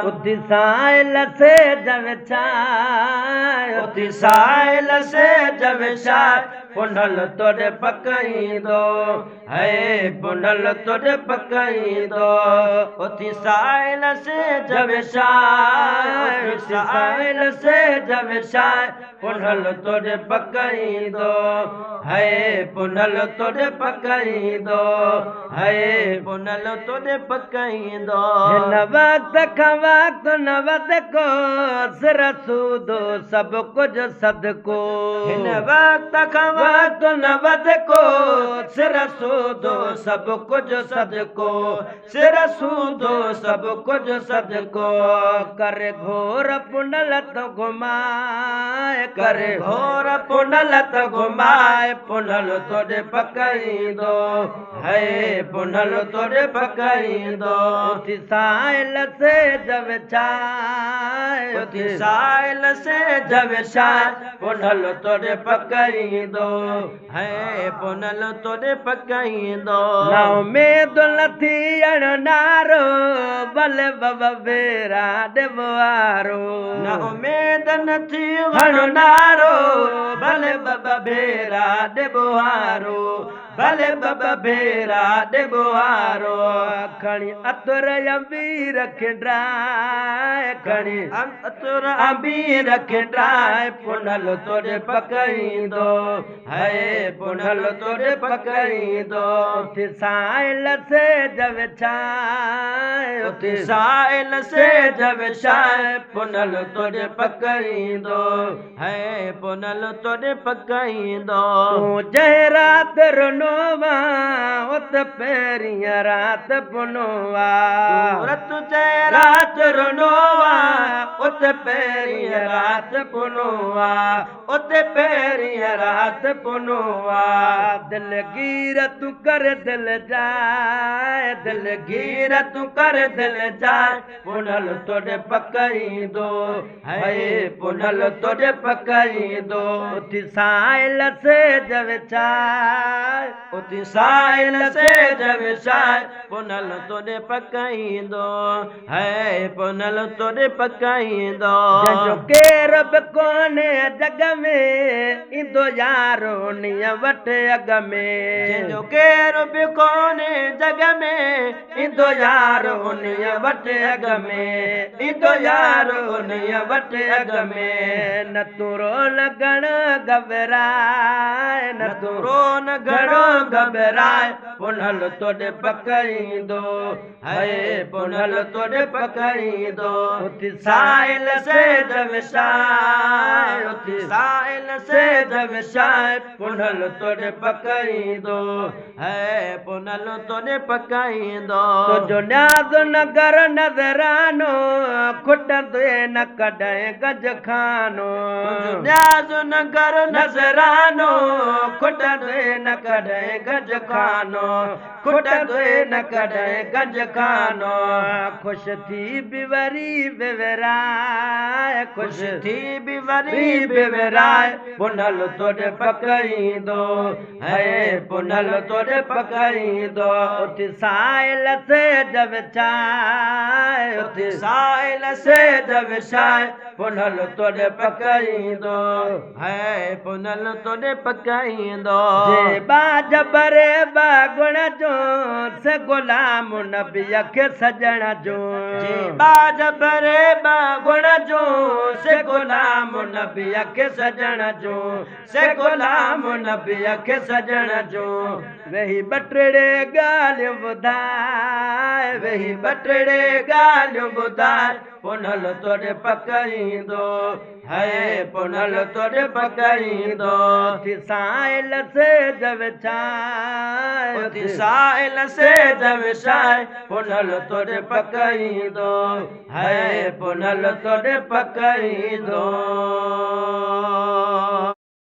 उथी साइल से जवचाय उथी साइल से जवचाय पुनल तोड़े पकईंदो है पुनल तोड़े पकईंदो उथी साइल से जवचाय उथी साइल से जवचाय पुनल तोड़े पकईंदो है पुनल तोड़े पकईंदो है पुनल तोड़े पकईंदो हिन वक्त खां वक्त न वधको सिर सूदो सब कुछ सदको हिन वक्त खां वक्त न वधको सिर सूदो सब कुछ सदको सिर सूदो सब कुछ सदको करे घोर पुनल तो घुमाए करे घोर पुनल तो घुमाए पुनल तोड़े पकईंदो है पुनल तोड़े पकईंदो उथी साइल से जवचाय उथी साइल से जवचाय पुनल तोड़े पकईंदो है पुनल तोड़े पकईंदो ना उम्मीद नथी अणनारो भले बबेरा देवारो ना उम्मीद नथी अणनारो भले बबेरा देवारो भले बबेरा देवारो खणी अतुर अंबीर खिंड्राए खणी अतुर अंबीर खिंड्राए पुनल तोड़े पकईंदो है पुनल तोड़े पकईंदो उथी साइल से जवचाय उथी साइल से जवचाय पुनल तोड़े पकईंदो है पुनल तोड़े पकईंदो तू जय रात रुनोवा उत पेरिया रात पुनोवा तुझे रात रुनोवा उत पेरिया रात पुनोवा उत पेरिया रात पुनोवा दिल गीर तू कर दिल जाए दिल गीर तू कर दिल जाए पुनल तोड़े पकईंदो है पुनल तोड़े पकईंदो उथी साइल से जवचाय उथी साइल से जवचाय पुनल तोड़े पकईंदो है पुनल तोड़े पकईंदो जो केर बि कोन्हे जग में ईंदो यारो नीअ वट अग में जो केर बि कोन्हे जग में ईंदो यारो नीअ वट अग में ईंदो यारो नीअ वट अग में न तुरो न गण घबराए न तुरो न घणो घबराए पुनल तोड़े पकईंदो है पुनल तोड़े पकईंदो उथी साइल से जवचाय उथी साइल से जवचाय पुनल तोड़े पकईंदो है पुनल तोड़े पकईंदो तुझो न्याज़ नगर नज़रानो खुटंदे न कॾहिं गज खानो तुझो न्याज़ नगर नज़रानो खुटंदे न कॾहिं गज खानो खुटंदे न कॾहिं गज खानो खुश थी बिवरी बिवराए खुश थी बिवरी बिवराए पुनल तोड़े पकईंदो है पुनल तोड़े पकईंदो उथी साइल से जवचाय उथी साइल से जवचाय पुनल तोड़े पकईंदो है पुनल तोड़े पकईंदो जे बाज बरे बागुण जो से गुलाम नबी खे सजण जो जे बाज बरे बागुण जो से गुलाम नबी खे सजण जो से गुलाम नबी खे सजण जो वही बटड़े ॻाल्हियूं ॿुधाए वही बटड़े ॻाल्हियूं ॿुधाए पुनल तोड़े पकईंदो है पुनल तोड़े पकईंदो उथी साइल से जवचाय उथी साइल से जवचाय पुनल तोड़े पकईंदो है पुनल तोड़े पकईंदो